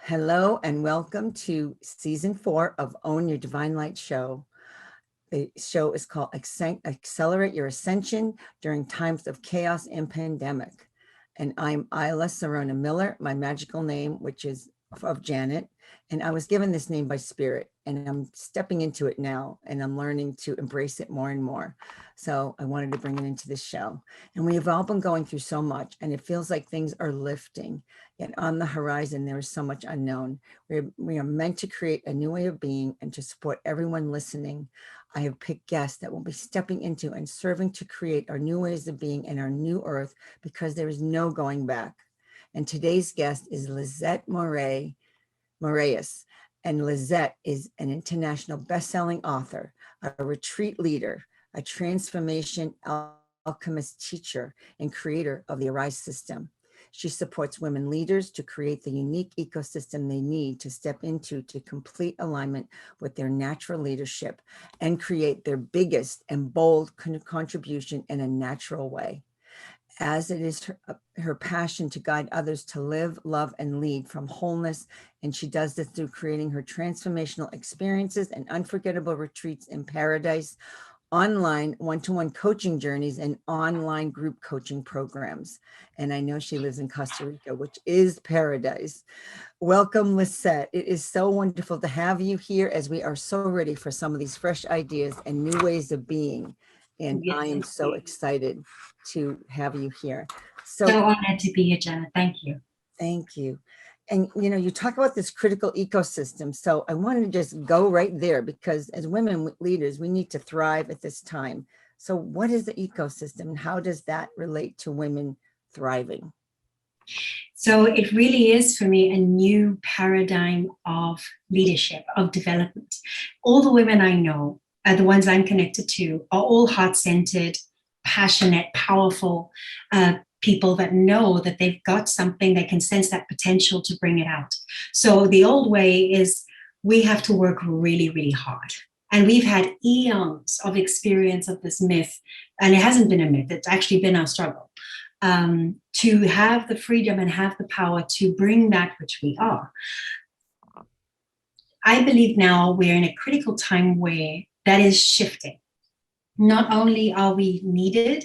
Hello and welcome to season 4 of Own Your Divine Light show. The show is called Accelerate Your Ascension During Times of Chaos and Pandemic. And I'm Isla Serona Miller, my magical name, which is of Janet. And I was given this name by Spirit, and I'm stepping into it now, and I'm learning to embrace it more and more. So I wanted to bring it into this show. And we have all been going through so much, and it feels like things are lifting. Yet on the horizon, there is so much unknown. We are meant to create a new way of being and to support everyone listening. I have picked guests that will be stepping into and serving to create our new ways of being and our new earth, because there is no going back. And today's guest is Lizete Morais. And Lizete is an international best-selling author, a retreat leader, a transformation alchemist teacher, and creator of the Morais system. She supports women leaders to create the unique ecosystem they need to step into to complete alignment with their natural leadership and create their biggest and bold contribution in a natural way. As it is her passion to guide others to live, love, and lead from wholeness. And she does this through creating her transformational experiences and unforgettable retreats in paradise, online one-to-one coaching journeys, and online group coaching programs. And I know she lives in Costa Rica, which is paradise. Welcome, Lizete. It is so wonderful to have you here, as we are so ready for some of these fresh ideas and new ways of being. And yes, I am so excited to have you here. So honored to be here, Jenna. Thank you. Thank you. And you talk about this critical ecosystem. So I wanted to just go right there, because as women leaders, we need to thrive at this time. So what is the ecosystem, and how does that relate to women thriving? So it really is, for me, a new paradigm of leadership, of development. All the women I know, the ones I'm connected to, are all heart-centered, passionate, powerful people that know that they've got something, they can sense that potential to bring it out. So the old way is we have to work really, really hard. And we've had eons of experience of this myth, and it hasn't been a myth, it's actually been our struggle, to have the freedom and have the power to bring that which we are. I believe now we're in a critical time where that is shifting. Not only are we needed,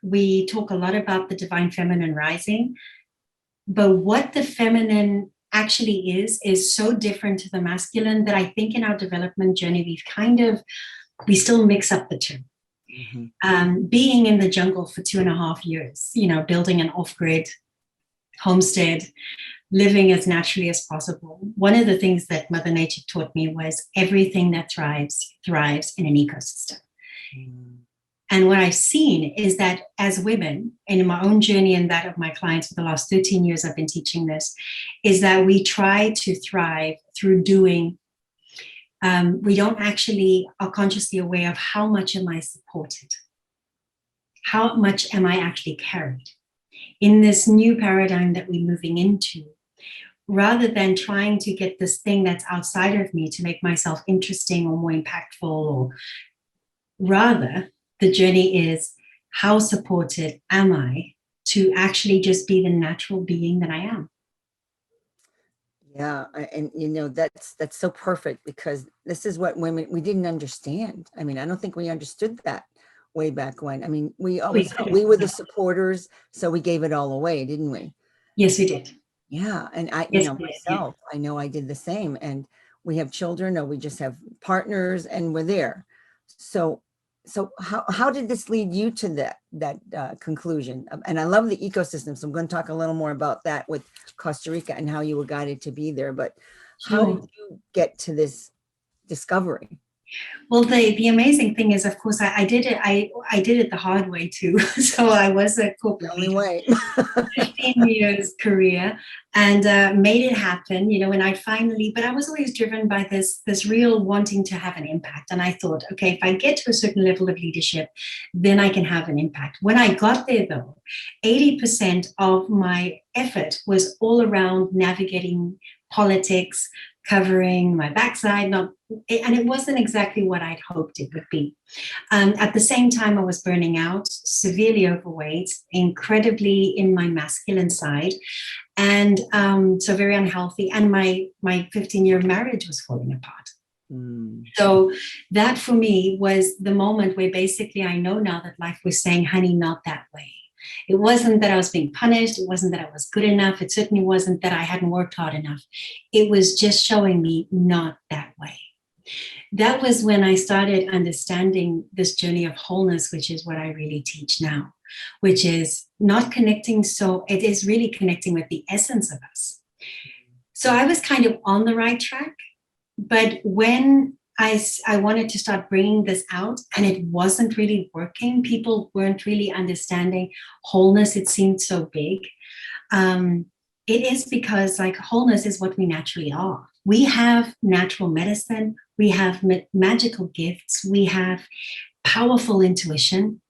we talk a lot about the divine feminine rising, but what the feminine actually is so different to the masculine that I think in our development journey, we still mix up the two. Mm-hmm. Being in the jungle for 2.5 years, building an off-grid homestead, living as naturally as possible. One of the things that Mother Nature taught me was everything that thrives in an ecosystem. And what I've seen is that as women, and in my own journey and that of my clients for the last 13 years I've been teaching this, is that we try to thrive through doing. We don't actually are consciously aware of how much am I supported? How much am I actually carried? In this new paradigm that we're moving into, rather than trying to get this thing that's outside of me to make myself interesting or more impactful, or rather, the journey is how supported am I to actually just be the natural being that I am. Yeah, and that's so perfect, because this is what women, we didn't understand. I mean, I don't think we understood that way back when. I mean, we always thought we were the supporters, so we gave it all away, didn't we? Yes, we did. Yeah, and myself, I know I did the same. And we have children, or we just have partners, and we're there. So how did this lead you to that conclusion? And I love the ecosystem, so I'm going to talk a little more about that with Costa Rica and how you were guided to be there. But how did you get to this discovery? Well, the amazing thing is, of course, I did it. I did it the hard way too. So I was a corporate the only way. 15 years career, and made it happen. When I finally, but I was always driven by this real wanting to have an impact. And I thought, okay, if I get to a certain level of leadership, then I can have an impact. When I got there, though, 80% of my effort was all around navigating politics, covering my backside, and it wasn't exactly what I'd hoped it would be. At the same time, I was burning out, severely overweight, incredibly in my masculine side, and so very unhealthy. And my 15-year marriage was falling apart. So that for me was the moment where basically I know now that life was saying, honey, not that way. It wasn't that I was being punished. It wasn't that I was good enough. It certainly wasn't that I hadn't worked hard enough. It was just showing me not that way. That was when I started understanding this journey of wholeness, which is what I really teach now, which is not connecting. So it is really connecting with the essence of us. So I was kind of on the right track. But when I wanted to start bringing this out and it wasn't really working, people weren't really understanding wholeness. It seemed so big. It is because like wholeness is what we naturally are. We have natural medicine. We have magical gifts. We have powerful intuition.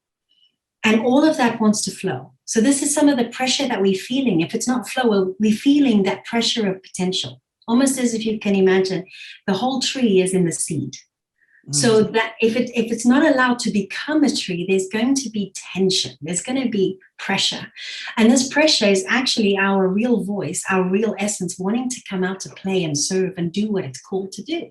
And all of that wants to flow. So this is some of the pressure that we're feeling. If it's not flow, we're feeling that pressure of potential. Almost as if you can imagine the whole tree is in the seed. So that if it's not allowed to become a tree, there's going to be tension. There's going to be pressure. And this pressure is actually our real voice, our real essence, wanting to come out to play and serve and do what it's called to do.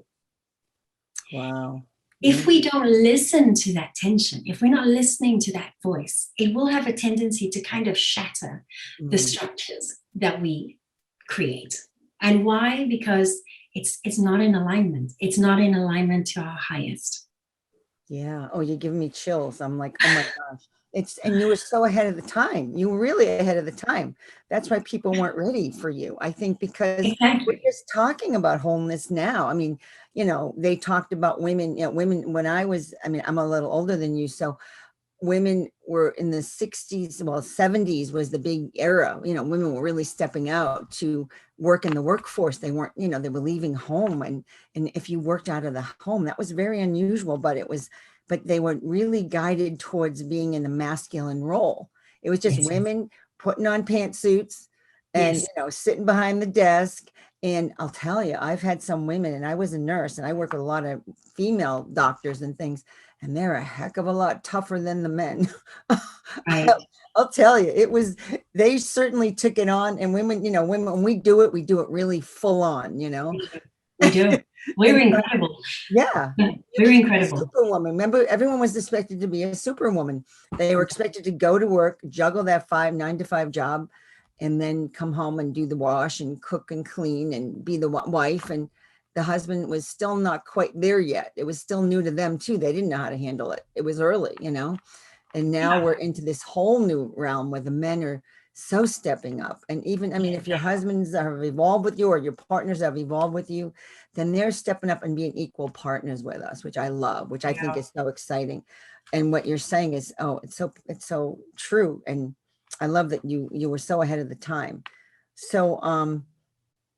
Wow. If we don't listen to that tension, if we're not listening to that voice, it will have a tendency to kind of shatter the structures that we create. And why? Because it's not in alignment. It's not in alignment to our highest. Yeah. Oh, you're giving me chills. I'm like, oh my gosh. And you were so ahead of the time. You were really ahead of the time. That's why people weren't ready for you. I think because we're just talking about wholeness now. I mean, they talked about women, women when I'm a little older than you. So women were in the 60s, well, 70s was the big era. Women were really stepping out to work in the workforce. They weren't, they were leaving home. And if you worked out of the home, that was very unusual, but they were really guided towards being in the masculine role. It was just women putting on pantsuits and, sitting behind the desk. And I'll tell you, I've had some women, and I was a nurse and I work with a lot of female doctors and things, and they're a heck of a lot tougher than the men. Right. I'll tell you, they certainly took it on. And women, when we do it really full on, We do. We're incredible. Yeah. We're incredible. Superwoman. Remember, everyone was expected to be a superwoman. They were expected to go to work, juggle that 9 to 5 job, and then come home and do the wash and cook and clean and be the wife. And the husband was still not quite there yet. It was still new to them too. They didn't know how to handle it. It was early, and now we're into this whole new realm where the men are so stepping up. And even, if your husbands have evolved with you or your partners have evolved with you, then they're stepping up and being equal partners with us, which I love, which I think is so exciting. And what you're saying is, it's so true. And I love that you were so ahead of the time. So,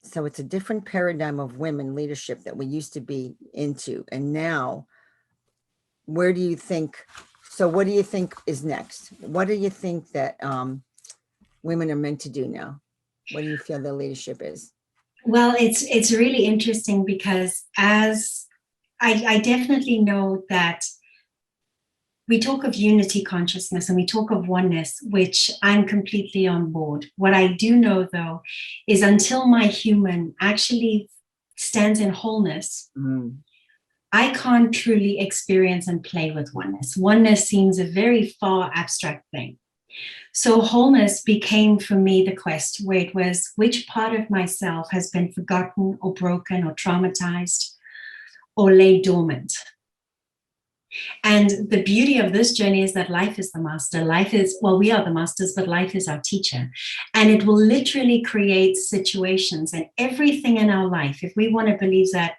so it's a different paradigm of women leadership that we used to be into. And now, what do you think is next? What do you think that women are meant to do now? What do you feel their leadership is? Well, it's really interesting because as I definitely know that we talk of unity consciousness and we talk of oneness, which I'm completely on board. What I do know, though, is until my human actually stands in wholeness, I can't truly experience and play with oneness. Oneness seems a very far abstract thing. So wholeness became for me the quest, where it was which part of myself has been forgotten or broken or traumatized or laid dormant. And the beauty of this journey is that life is the master. We are the masters, but life is our teacher. And it will literally create situations and everything in our life. If we want to believe that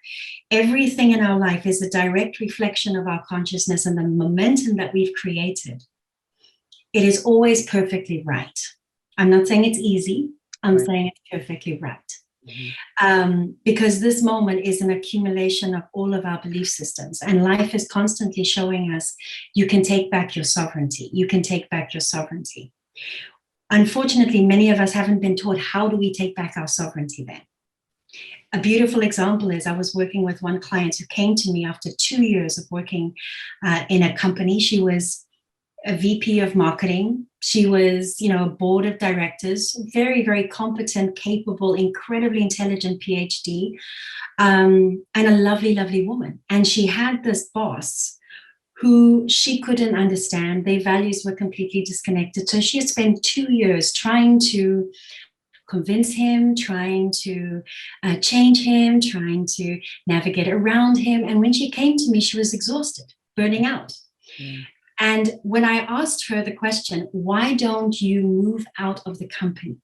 everything in our life is a direct reflection of our consciousness and the momentum that we've created, it is always perfectly right. I'm not saying it's easy. I'm saying it's perfectly right. Because this moment is an accumulation of all of our belief systems, and life is constantly showing us you can take back your sovereignty. You can take back your sovereignty. Unfortunately, many of us haven't been taught how do we take back our sovereignty then. A beautiful example is I was working with one client who came to me after 2 years of working in a company. She was a VP of marketing. She was, a board of directors, very, very competent, capable, incredibly intelligent PhD, and a lovely, lovely woman. And she had this boss who she couldn't understand. Their values were completely disconnected. So she had spent 2 years trying to convince him, trying to change him, trying to navigate around him. And when she came to me, she was exhausted, burning out. Mm. And when I asked her the question, why don't you move out of the company?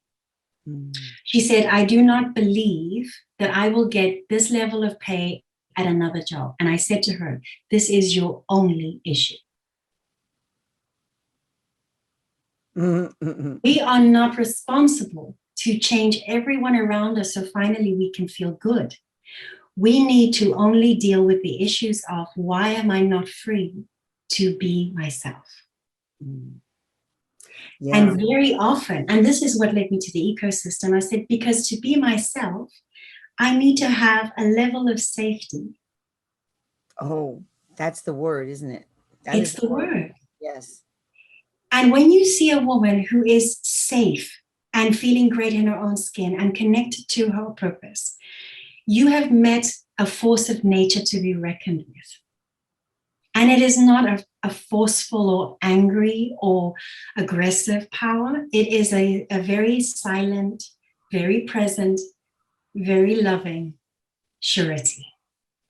She said, I do not believe that I will get this level of pay at another job. And I said to her, this is your only issue. We are not responsible to change everyone around us so finally we can feel good. We need to only deal with the issues of why am I not free to be myself? Yeah. And very often, and this is what led me to the ecosystem, I said, because to be myself, I need to have a level of safety. Oh, that's the word, isn't it? It's the word. Yes. And when you see a woman who is safe and feeling great in her own skin and connected to her purpose, you have met a force of nature to be reckoned with. And it is not a forceful or angry or aggressive power. It is a very silent, very present, very loving surety.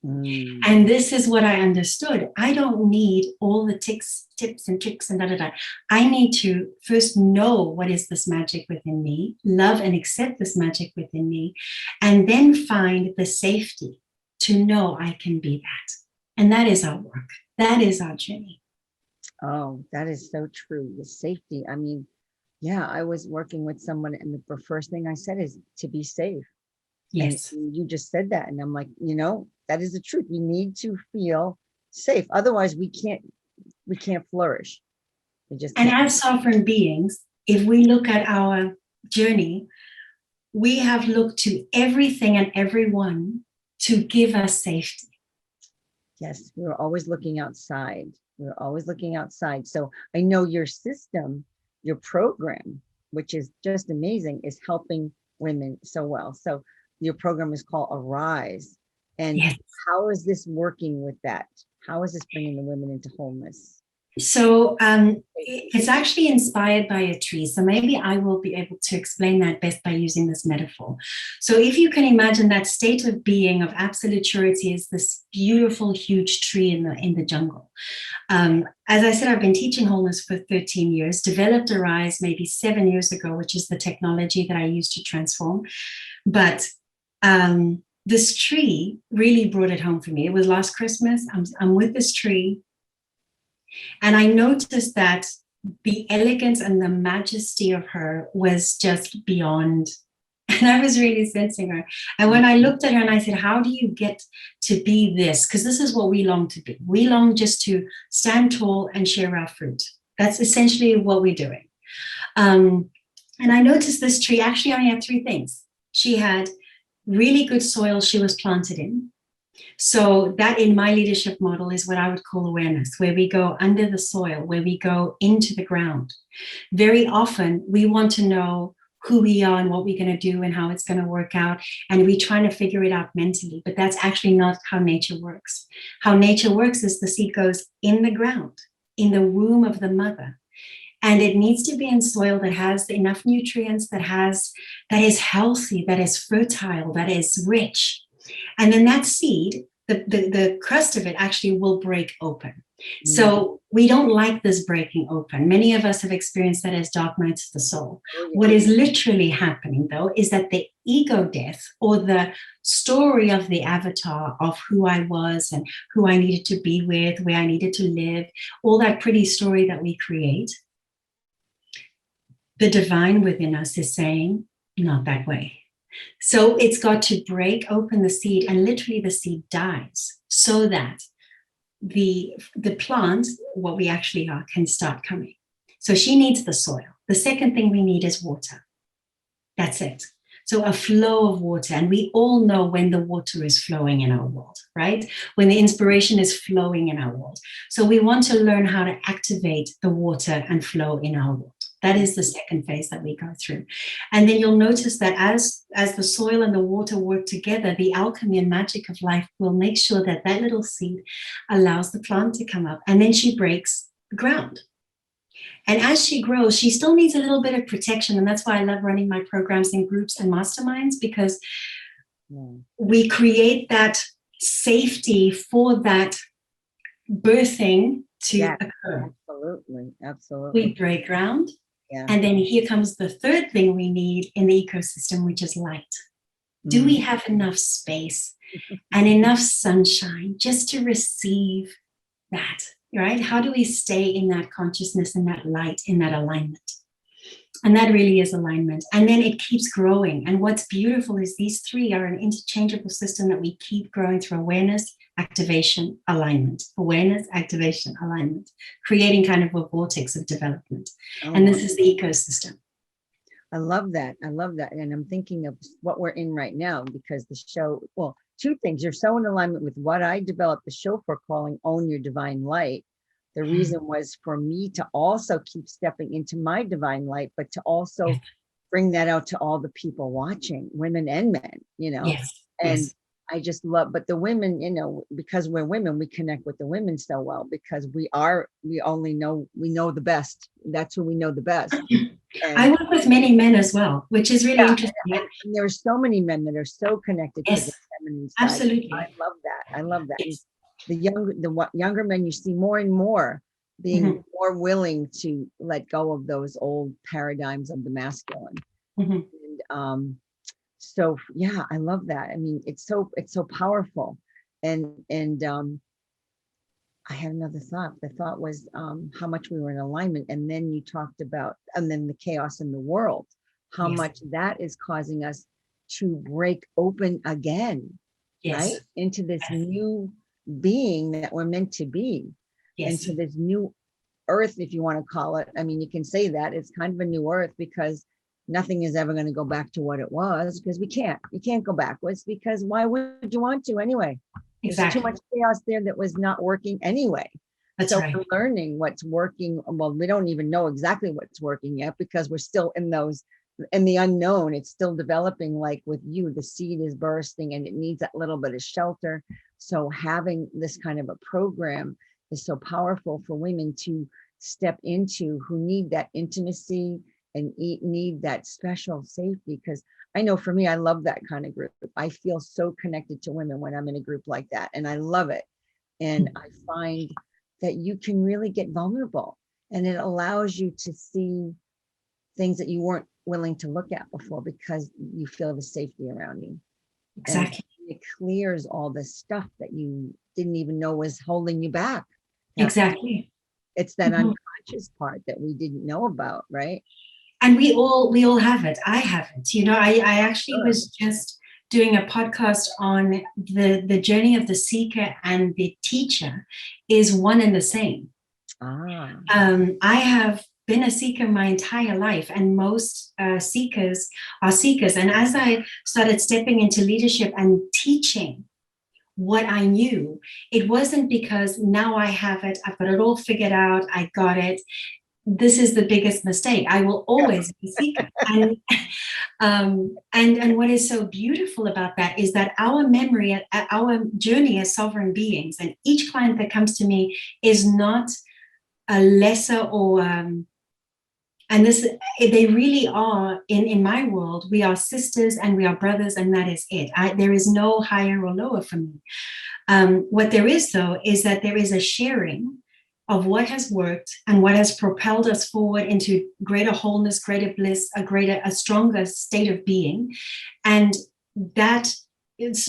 And this is what I understood. I don't need all the tips and tricks and da-da-da. I need to first know what is this magic within me, love and accept this magic within me, and then find the safety to know I can be that. And that is our work. That is our journey. Oh, that is so true. The safety. I mean, yeah, I was working with someone and the first thing I said is to be safe. Yes. And you just said that. And I'm like, that is the truth. We need to feel safe. Otherwise we can't flourish. And as sovereign beings, if we look at our journey, we have looked to everything and everyone to give us safety. Yes, we're always looking outside. We're always looking outside. So I know your system, your program, which is just amazing, is helping women so well. So your program is called Arise. And yes. How is this working with that? How is this bringing the women into wholeness? So it's actually inspired by a tree. So maybe I will be able to explain that best by using this metaphor. So if you can imagine that state of being of absolute surety is this beautiful, huge tree in the jungle. As I said, I've been teaching wholeness for 13 years, developed Arise maybe 7 years ago, which is the technology that I use to transform. But this tree really brought it home for me. It was last Christmas. I'm with this tree. And I noticed that the elegance and the majesty of her was just beyond. And I was really sensing her. And when I looked at her and I said, how do you get to be this? Because this is what we long to be. We long just to stand tall and share our fruit. That's essentially what we're doing. And I noticed this tree actually only had 3 things. She had really good soil she was planted in. So that in my leadership model is what I would call awareness, where we go under the soil, where we go into the ground. Very often we want to know who we are and what we're going to do and how it's going to work out. And we're trying to figure it out mentally, but that's actually not how nature works. How nature works is the seed goes in the ground, in the womb of the mother. And it needs to be in soil that has enough nutrients, that is healthy, that is fertile, that is rich. And then that seed, the crust of it actually will break open. So we don't like this breaking open. Many of us have experienced that as dark nights of the soul. What is literally happening, though, is that the ego death, or the story of the avatar of who I was and who I needed to be with, where I needed to live, all that pretty story that we create, the divine within us is saying, not that way. So it's got to break open the seed, and literally the seed dies so that the plant, what we actually are, can start coming. So she needs the soil. The second thing we need is water. That's it. So a flow of water. And we all know when the water is flowing in our world, right? When the inspiration is flowing in our world. So we want to learn how to activate the water and flow in our world. That is the second phase that we go through. And then you'll notice that as the soil and the water work together, the alchemy and magic of life will make sure that that little seed allows the plant to come up. And then she breaks the ground. And as she grows, she still needs a little bit of protection. And that's why I love running my programs in groups and masterminds, because we create that safety for that birthing to occur. Absolutely. We break ground. Yeah. And then here comes the third thing we need in the ecosystem, which is light. Do we have enough space and enough sunshine just to receive that, right? How do we stay in that consciousness, in that light, in that alignment? And that really is alignment. And then it keeps growing. And what's beautiful is these three are an interchangeable system that we keep growing through awareness, activation, alignment. Awareness, activation, alignment, creating kind of a vortex of development. And this is the ecosystem. I love that. I love that. And I'm thinking of what we're in right now, because the show, well, two things. You're so in alignment with what I developed the show for, calling Own Your Divine Light. The reason was for me to also keep stepping into my divine light, but to also bring that out to all the people watching, women and men, you know. And I just love, but the women, you know, because we're women, we connect with the women so well, because we only know, we know the best. That's who we know the best. And I work with many men as well, which is really interesting. And there are so many men that are so connected to the feminine side. Absolutely. I love that. I love that. Yes. The younger men, you see more and more being more willing to let go of those old paradigms of the masculine. And so yeah, I love that. I mean, it's so powerful. And I had another thought. The thought was how much we were in alignment. And then you talked about, and then the chaos in the world, how much that is causing us to break open again, right? Into this new being that we're meant to be, into this new earth, if you want to call it. I mean, you can say that it's kind of a new earth, because nothing is ever going to go back to what it was, because you can't go backwards, because why would you want to anyway? There's too much chaos there that was not working anyway. So we're learning what's working. Well, we don't even know exactly what's working yet, because we're still in the unknown. It's still developing. Like with you, the seed is bursting and it needs that little bit of shelter. So having this kind of a program is so powerful for women to step into, who need that intimacy and need that special safety. Because I know for me, I love that kind of group. I feel so connected to women when I'm in a group like that, and I love it. And I find that you can really get vulnerable, and it allows you to see things that you weren't willing to look at before, because you feel the safety around you. And it clears all the stuff that you didn't even know was holding you back. It's that unconscious part that we didn't know about, right? And we all have it. I have it. You know, I actually was just doing a podcast on the journey of the seeker and the teacher is one and the same. I have been a seeker my entire life, and most seekers are seekers. And as I started stepping into leadership and teaching what I knew, it wasn't because now I have it, I've got it all figured out, I got it. This is the biggest mistake. I will always be a seeker. And what is so beautiful about that is that our memory, our journey as sovereign beings, and each client that comes to me is not a lesser or and this, they really are, in my world, we are sisters and we are brothers, and that is it. There is no higher or lower for me. What there is, though, is that there is a sharing of what has worked and what has propelled us forward into greater wholeness, greater bliss, a stronger state of being. And that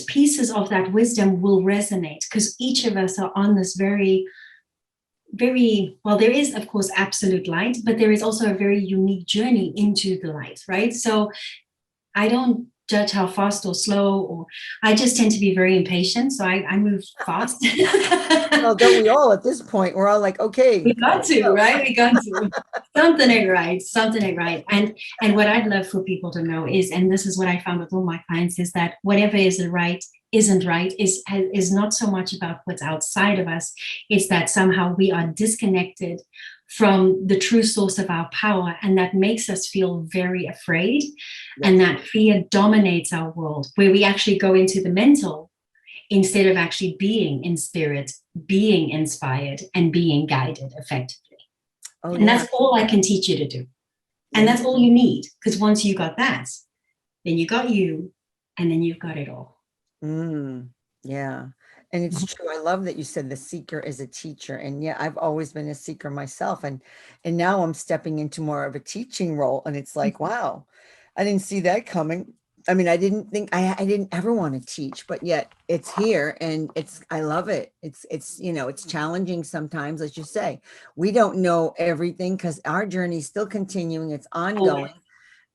pieces of that wisdom will resonate, because each of us are on this very well, there is, of course, absolute light, but there is also a very unique journey into the light, right? So I don't judge how fast or slow, or I just tend to be very impatient. So I move fast. Well, don't we all at this point? We're all like, okay. We got to, right? We got to. Something ain't right. Something ain't right. And what I'd love for people to know is, and this is what I found with all my clients, is that whatever isn't right is not so much about what's outside of us. It's that somehow we are disconnected from the true source of our power, and that makes us feel very afraid. Yes. And that fear dominates our world, where we actually go into the mental instead of actually being in spirit, being inspired, and being guided effectively. Oh, and that's all I can teach you to do. And that's all you need, because once you got that, then you got you, and then you've got it all. Yeah. And it's true. I love that you said the seeker is a teacher. And yeah, I've always been a seeker myself. And now I'm stepping into more of a teaching role. And it's like, wow, I didn't see that coming. I mean, I didn't think I didn't ever want to teach, but yet it's here, and I love it. It's, you know, it's challenging sometimes, as you say. We don't know everything because our journey is still continuing. It's ongoing.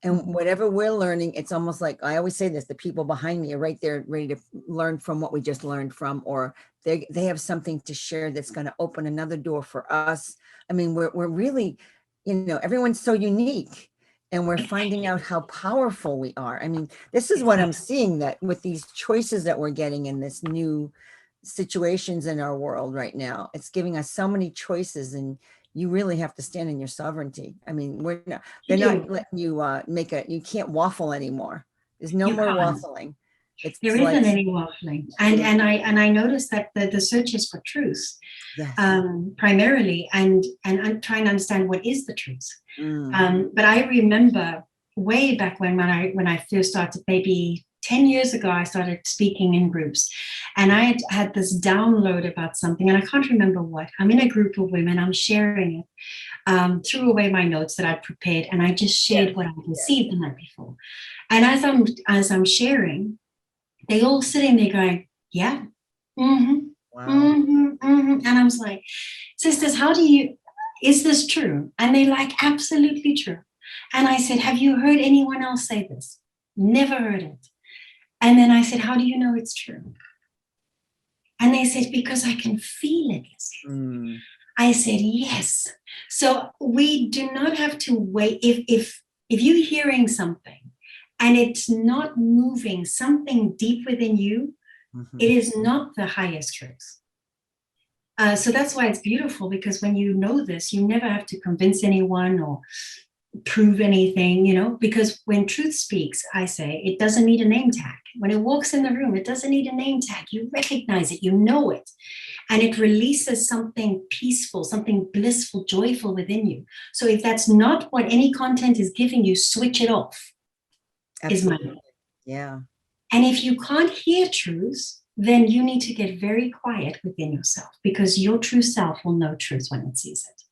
And whatever we're learning, it's almost like, I always say this, the people behind me are right there ready to learn from what we just learned from, or they have something to share that's going to open another door for us. I mean, we're really, you know, everyone's so unique, and we're finding out how powerful we are. I mean, this is what I'm seeing, that with these choices that we're getting in this new situations in our world right now, it's giving us so many choices, and you really have to stand in your sovereignty. I mean, they're not letting you you can't waffle anymore. There's no more waffling. There isn't any waffling. And I noticed that the search is for truth, primarily, and I'm trying to understand what is the truth. But I remember way back when I first started, maybe 10 years ago, I started speaking in groups, and I had this download about something, and I can't remember what. I'm in a group of women, I'm sharing it, threw away my notes that I'd prepared, and I just shared what I received the night before. And as I'm sharing, they all sitting there going, yeah, wow. And I was like, sisters, is this true? And they're like, absolutely true. And I said, have you heard anyone else say this? Never heard it. And then I said, how do you know it's true? And they said, because I can feel it. I said, yes. So we do not have to wait. If you're hearing something and it's not moving something deep within you, it is not the highest truth. So that's why it's beautiful, because when you know this, you never have to convince anyone or prove anything, you know, because when truth speaks, I say, it doesn't need a name tag. When it walks in the room, it doesn't need a name tag. You recognize it, you know it, and it releases something peaceful, something blissful, joyful within you. So if that's not what any content is giving you, switch it off. Absolutely. Yeah. And if you can't hear truth, then you need to get very quiet within yourself, because your true self will know truth when it sees it.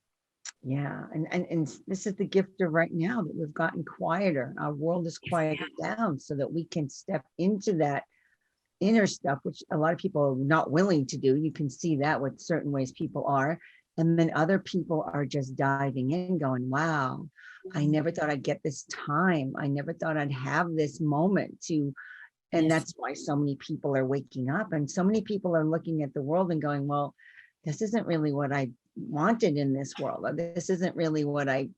Yeah. And this is the gift of right now, that we've gotten quieter. Our world is quieted down so that we can step into that inner stuff, which a lot of people are not willing to do. You can see that with certain ways people are. And then other people are just diving in going, wow, I never thought I'd get this time. I never thought I'd have this moment to. And that's why so many people are waking up, and so many people are looking at the world and going, well, this isn't really what I wanted in this world. Or this isn't really what I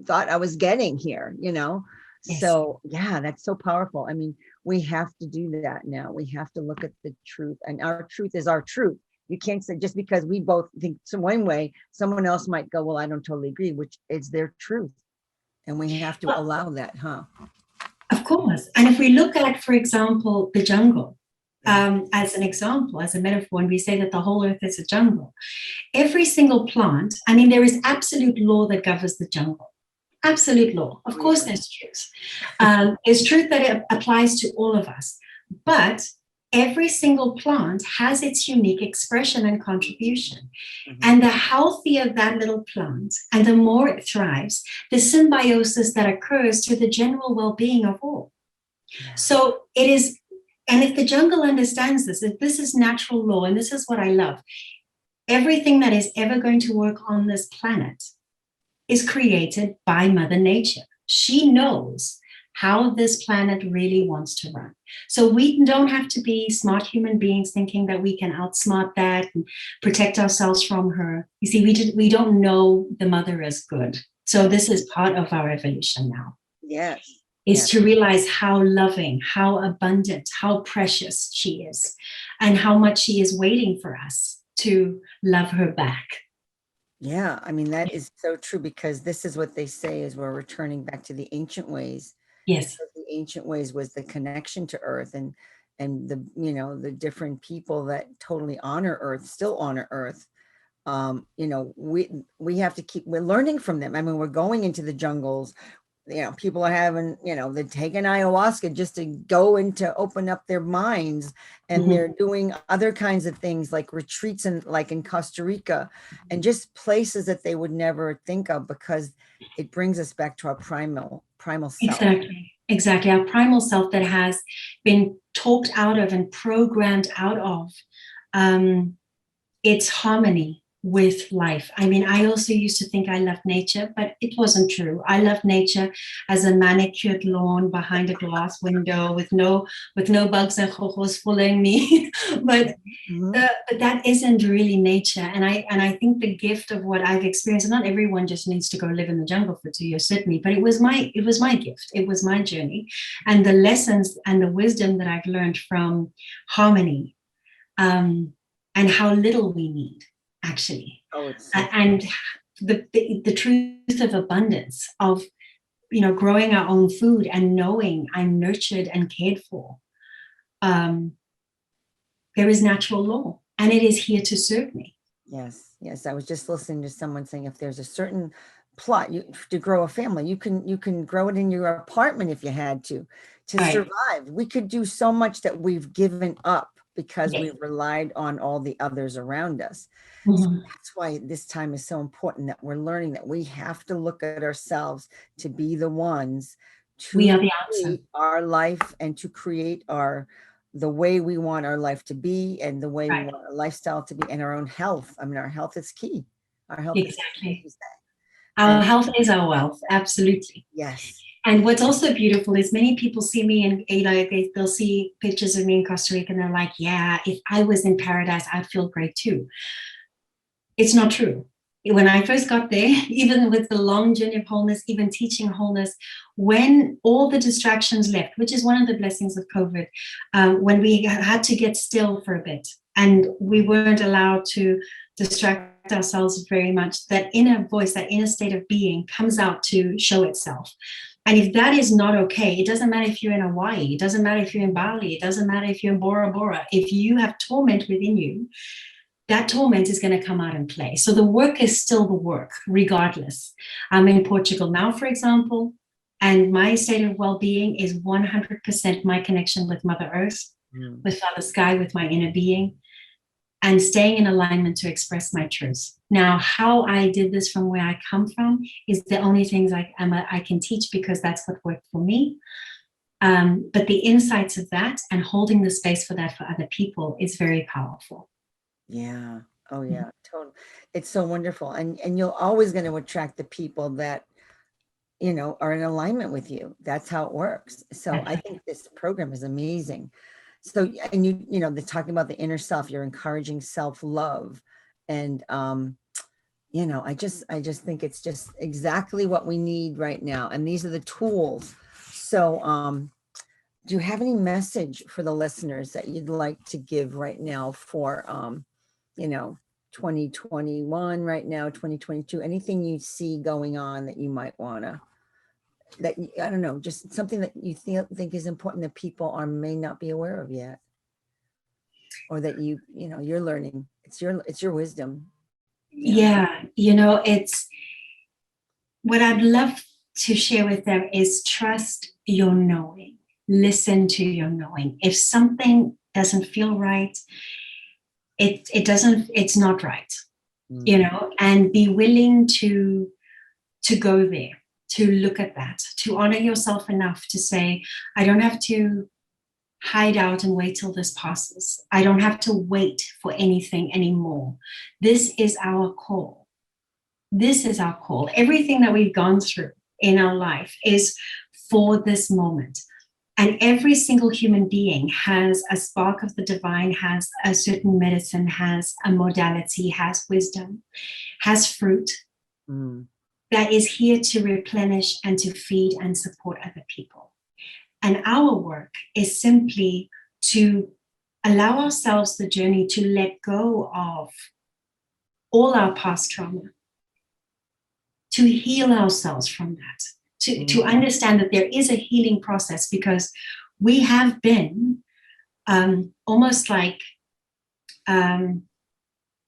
thought I was getting here, you know? Yes. So yeah, that's so powerful. I mean, we have to do that now. We have to look at the truth, and our truth is our truth. You can't say just because we both think some one way, someone else might go, well, I don't totally agree, which is their truth. And we have to allow that, huh? Of course. And if we look at, for example, the jungle, as an example, as a metaphor, and we say that the whole earth is a jungle, every single plant, I mean, there is absolute law that governs the jungle. Absolute law. Of course, there's truth. There's truth that it applies to all of us. But every single plant has its unique expression and contribution. And the healthier that little plant, and the more it thrives, the symbiosis that occurs to the general well-being of all. So it is, and if the jungle understands this, if this is natural law, and this is what I love, everything that is ever going to work on this planet is created by Mother Nature. She knows how this planet really wants to run. So we don't have to be smart human beings thinking that we can outsmart that and protect ourselves from her. You see, we don't know the mother as good. So this is part of our evolution now. Yes. Is Yes. to realize how loving, how abundant, how precious she is, and how much she is waiting for us to love her back. Yeah, I mean, that is so true, because this is what they say is we're returning back to the ancient ways. Yes. The ancient ways was the connection to earth, and the, you know, the different people that totally honor earth, still honor earth. You know, we have to keep, we're learning from them. I mean, we're going into the jungles, you know, people are having, you know, they're taking ayahuasca just to go into open up their minds, and they're doing other kinds of things like retreats, and like in Costa Rica, and just places that they would never think of, because it brings us back to our primal self. Exactly. Our primal self that has been talked out of and programmed out of its harmony with life. I mean, I also used to think I loved nature, but it wasn't true. I loved nature as a manicured lawn behind a glass window with no bugs and chojos following me. but but that isn't really nature. And I think the gift of what I've experienced, and not everyone just needs to go live in the jungle for 2 years, certainly, but it was my gift. It was my journey. And the lessons and the wisdom that I've learned from harmony, and how little we need, actually. Oh, it's so and the truth of abundance, of, you know, growing our own food and knowing I'm nurtured and cared for. There is natural law, and it is here to serve me. Yes, yes. I was just listening to someone saying, if there's a certain plot to grow a family, you can grow it in your apartment if you had to Right. survive. We could do so much that we've given up because Yes. we've relied on all the others around us. So that's why this time is so important, that we're learning that we have to look at ourselves to be the ones We to are the answer. create our life, and to create the way we want our life to be, and the way we want our lifestyle to be, and our own health. I mean, our health is key. Our health Exactly. is Our health is our wealth. Absolutely. yes. And what's also beautiful is many people see me, and they'll see pictures of me in Costa Rica, and they're like, yeah, if I was in paradise, I'd feel great too. It's not true. When I first got there, even with the long journey of wholeness, even teaching wholeness, when all the distractions left, which is one of the blessings of COVID, when we had to get still for a bit, and we weren't allowed to distract ourselves very much, that inner voice, that inner state of being comes out to show itself. And if that is not okay, it doesn't matter if you're in Hawaii, it doesn't matter if you're in Bali, it doesn't matter if you're in Bora Bora, if you have torment within you, that torment is going to come out and play. So the work is still the work, regardless. I'm in Portugal now, for example, and my state of well-being is 100% my connection with Mother Earth, with Father Sky, with my inner being, and staying in alignment to express my truth. Now, how I did this from where I come from is the only things I can teach, because that's what worked for me. But the insights of that and holding the space for that for other people is very powerful. Yeah. Oh yeah, totally. It's so wonderful. And you're always going to attract the people that, you know, are in alignment with you. That's how it works. So I think this program is amazing. So, and you know, they're talking about the inner self, you're encouraging self-love. And you know, I just think it's just exactly what we need right now. And these are the tools. So do you have any message for the listeners that you'd like to give right now for you know, 2021 right now, 2022, anything you see going on that you might want to, I don't know, just something that you think is important that people may not be aware of yet, or that you know, you're learning. It's your wisdom. Yeah, you know, it's what I'd love to share with them is trust your knowing. Listen to your knowing. If something doesn't feel right, it's not right, you know, and be willing to go there, to look at that, to honor yourself enough to say, I don't have to hide out and wait till this passes. I don't have to wait for anything anymore. This is our call. This is our call. Everything that we've gone through in our life is for this moment. And every single human being has a spark of the divine, has a certain medicine, has a modality, has wisdom, has fruit that is here to replenish and to feed and support other people. And our work is simply to allow ourselves the journey to let go of all our past trauma, to heal ourselves from that, to understand that there is a healing process, because we have been almost like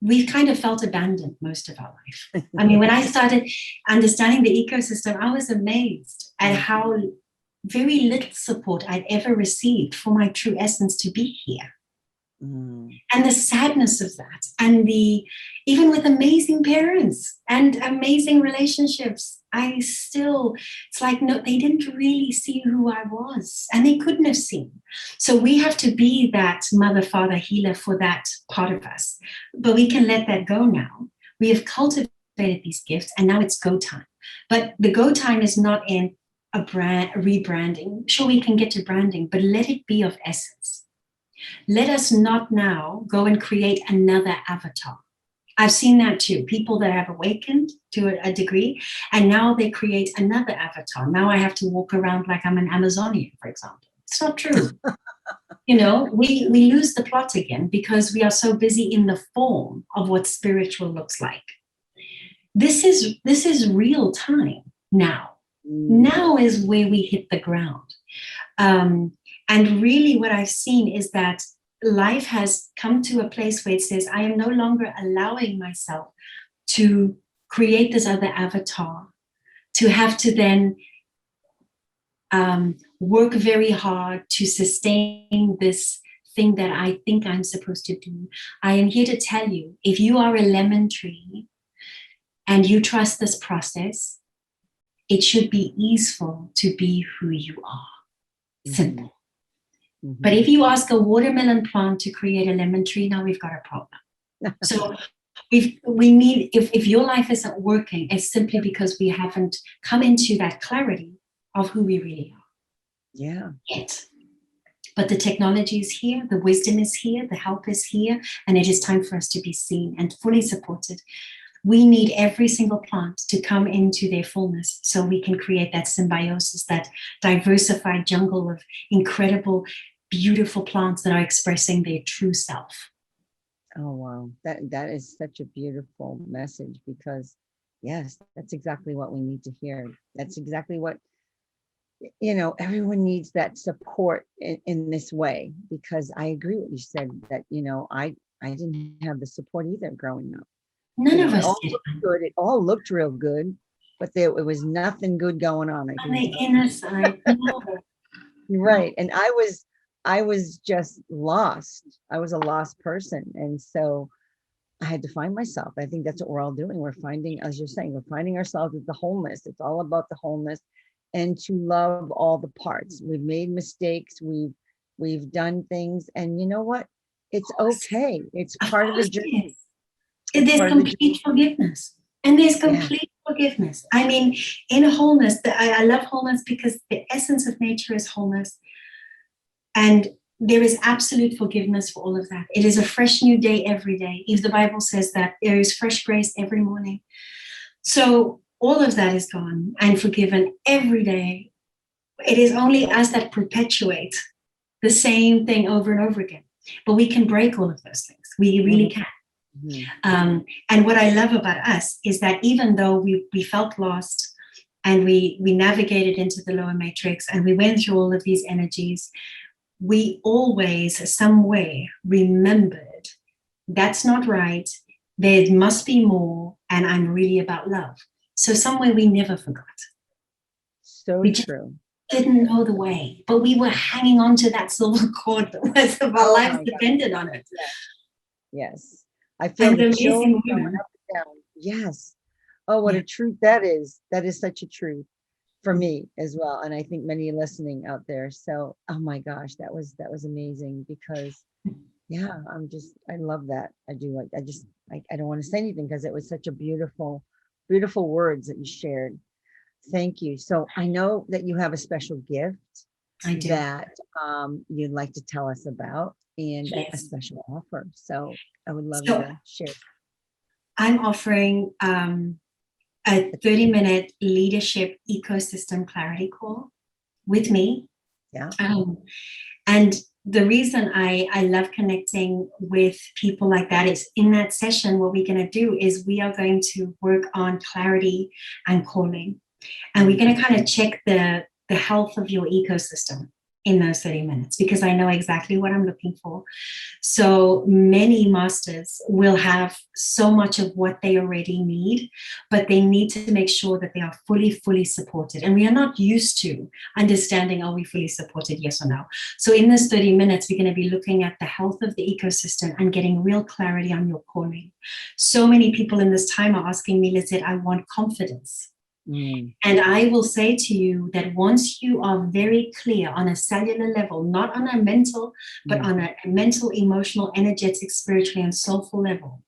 we've kind of felt abandoned most of our life. I mean, when I started understanding the ecosystem, I was amazed at how very little support I'd ever received for my true essence to be here. And the sadness of that, and even with amazing parents and amazing relationships, it's like, no, they didn't really see who I was, and they couldn't have seen. So we have to be that mother, father, healer for that part of us. But we can let that go now. We have cultivated these gifts, and now it's go time. But the go time is not in a rebranding. Sure, we can get to branding, but let it be of essence. Let us not now go and create another avatar. I've seen that too. People that have awakened to a degree, and now they create another avatar. Now I have to walk around like I'm an Amazonian, for example. It's not true. We lose the plot again because we are so busy in the form of what spiritual looks like. This is real time now. Now is where we hit the ground. And really what I've seen is that life has come to a place where it says, I am no longer allowing myself to create this other avatar, to have to then work very hard to sustain this thing that I think I'm supposed to do. I am here to tell you, if you are a lemon tree and you trust this process, it should be easeful to be who you are. Simple. But if you ask a watermelon plant to create a lemon tree, now we've got a problem. So we need, if your life isn't working, it's simply because we haven't come into that clarity of who we really are. Yeah. Yet. But the technology is here, the wisdom is here, the help is here, and it is time for us to be seen and fully supported. We need every single plant to come into their fullness so we can create that symbiosis, that diversified jungle of incredible, beautiful plants that are expressing their true self. Oh, wow. That is such a beautiful message, because yes, that's exactly what we need to hear. That's exactly what, everyone needs, that support in this way, because I agree with you said that, I didn't have the support either growing up. None of us did. Good. It all looked real good, but it was nothing good going on. On the inner side. Right. And I was just lost. I was a lost person. And so I had to find myself. I think that's what we're all doing. We're finding, as you're saying, we're finding ourselves at the wholeness. It's all about the wholeness, and to love all the parts. We've made mistakes. We've done things. And you know what? It's okay. It's part of the journey. There's complete forgiveness. And there's complete forgiveness. I mean, in wholeness, I love wholeness because the essence of nature is wholeness. And there is absolute forgiveness for all of that. It is a fresh new day every day. If the Bible says that there is fresh grace every morning. So all of that is gone and forgiven every day. It is only us that perpetuate the same thing over and over again. But we can break all of those things. We really can. And what I love about us is that even though we felt lost and we navigated into the lower matrix and we went through all of these energies, we always, some way, remembered that's not right. There must be more, and I'm really about love. So somewhere we never forgot. So we true. Didn't know the way, but we were hanging on to that silver cord the rest of our lives depended on it. Yes. I feel the chills coming up and down. Yes. Oh, what a truth that is. That is such a truth for me as well. And I think many listening out there. So, oh my gosh, that was amazing, because I love that. I do. I don't want to say anything because it was such a beautiful, beautiful words that you shared. Thank you. So I know that you have a special gift I do. that you'd like to tell us about and a Yes. special offer. So I would love you So to share. I'm offering a 30-minute leadership ecosystem clarity call with me. Yeah. And the reason I love connecting with people like that is in that session, what we're going to do is we are going to work on clarity and calling. And we're going to kind of check the health of your ecosystem in those 30 minutes, because I know exactly what I'm looking for. So many masters will have so much of what they already need, but they need to make sure that they are fully supported. And we are not used to understanding, are we fully supported, yes or no? So in this 30 minutes, we're going to be looking at the health of the ecosystem and getting real clarity on your calling. So many people in this time are asking me, Lizette, I want confidence. And I will say to you that once you are very clear on a cellular level, not on a mental, but on a mental, emotional, energetic, spiritually, and soulful level,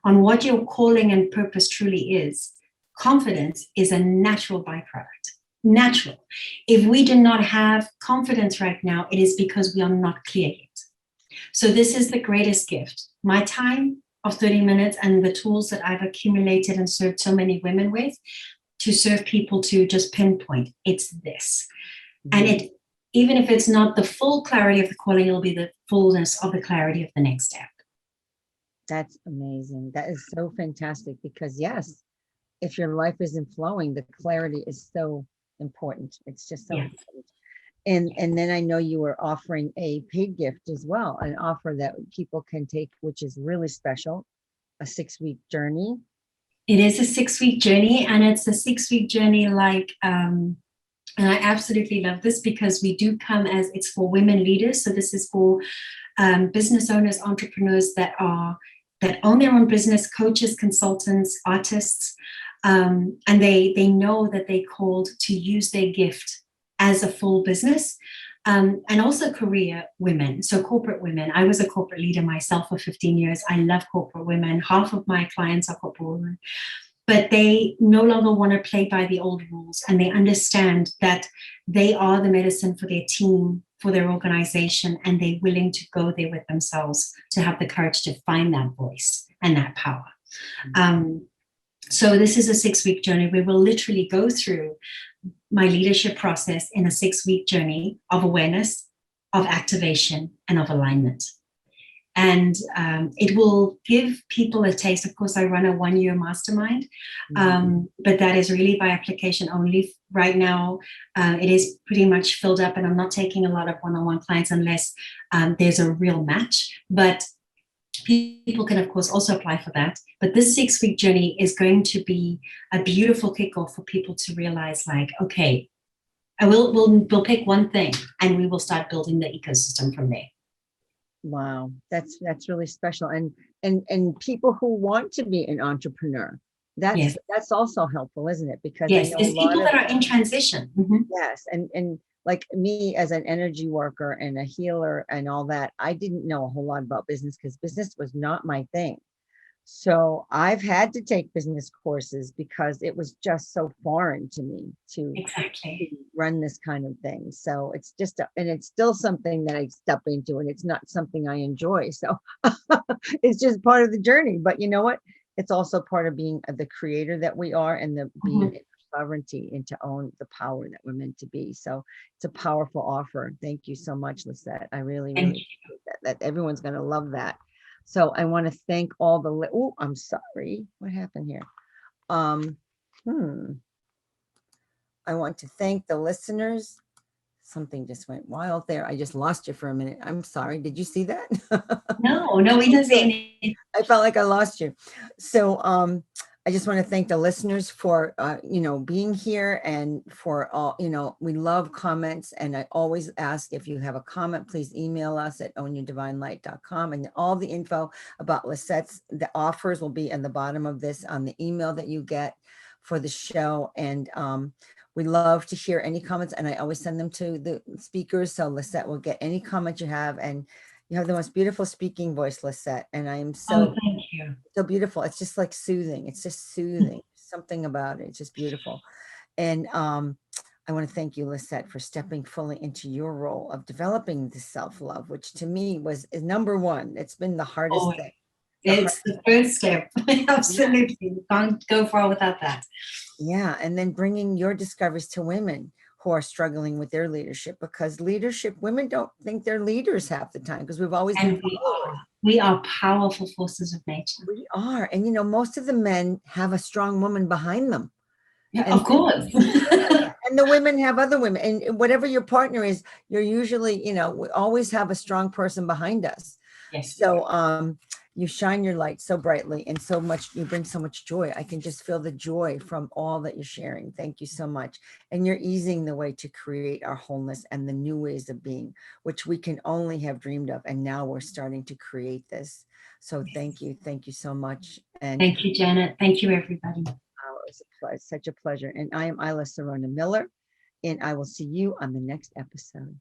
on what your calling and purpose truly is, confidence is a natural byproduct. Natural. If we do not have confidence right now, it is because we are not clear yet. So this is the greatest gift. My time of 30 minutes and the tools that I've accumulated and served so many women with, to serve people to just pinpoint, it's this. And it, even if it's not the full clarity of the calling, it'll be the fullness of the clarity of the next step. That's amazing. That is so fantastic because yes, if your life isn't flowing, the clarity is so important. It's just so important. And then I know you were offering a paid gift as well, an offer that people can take, which is really special, a 6-week journey. It is a 6-week journey, and it's a 6-week journey like, and I absolutely love this because we do come as, it's for women leaders. So this is for business owners, entrepreneurs that own their own business, coaches, consultants, artists, and they know that they're called to use their gift as a full business. And also career women, so corporate women. I was a corporate leader myself for 15 years. I love corporate women. Half of my clients are corporate women, but they no longer want to play by the old rules, and they understand that they are the medicine for their team, for their organization, and they're willing to go there with themselves to have the courage to find that voice and that power. So this is a 6-week journey. We will literally go through my leadership process in a 6-week journey of awareness, of activation, and of alignment. And it will give people a taste. Of course, I run a 1-year mastermind, but that is really by application only. Right now, it is pretty much filled up, and I'm not taking a lot of one-on-one clients unless there's a real match. But people can, of course, also apply for that. But this 6-week journey is going to be a beautiful kickoff for people to realize, like, okay, we'll pick one thing and we will start building the ecosystem from there. Wow, that's really special. And people who want to be an entrepreneur, that's also helpful, isn't it? Because yes, I know there's people that are in transition. Yes, and like me as an energy worker and a healer and all that, I didn't know a whole lot about business because business was not my thing. So I've had to take business courses because it was just so foreign to me to run this kind of thing. So it's just, and it's still something that I step into, and it's not something I enjoy. So it's just part of the journey. But you know what? It's also part of being the creator that we are, and the being sovereignty, and to own the power that we're meant to be. So it's a powerful offer. Thank you so much, Lizete. I really appreciate that everyone's going to love that. So I want to thank all the, oh, I'm sorry. What happened here? I want to thank the listeners. Something just went wild there. I just lost you for a minute. I'm sorry. Did you see that? No, we didn't see anything. I felt like I lost you. So I just want to thank the listeners for, being here, and for all, we love comments. And I always ask, if you have a comment, please email us at ownyourdivinelight.com. And all the info about Lizette's, the offers will be in the bottom of this on the email that you get for the show. And we love to hear any comments, and I always send them to the speakers. So Lizete will get any comment you have. And you have the most beautiful speaking voice, Lizete. And I am so, thank you. So beautiful. It's just like soothing. It's just soothing. Something about it. It's just beautiful. And I want to thank you, Lizete, for stepping fully into your role of developing the self-love, which to me is number one. It's been the hardest Oh, thing. it's the first step. Absolutely. You can't go far without that. Yeah. And then bringing your discoveries to women who are struggling with their leadership, because leadership, women don't think they're leaders half the time because we've always been And followers. we are powerful forces of nature. We are. And, most of the men have a strong woman behind them. Yeah, And of course. and the women have other women, and whatever your partner is, you're usually, we always have a strong person behind us. Yes. So you shine your light so brightly and so much, you bring so much joy. I can just feel the joy from all that you're sharing. Thank you so much. And you're easing the way to create our wholeness and the new ways of being, which we can only have dreamed of. And now we're starting to create this. So thank you. Thank you so much. And thank you, Janet. Thank you, everybody. it was such a pleasure. And I am Isla Serona Miller, and I will see you on the next episode.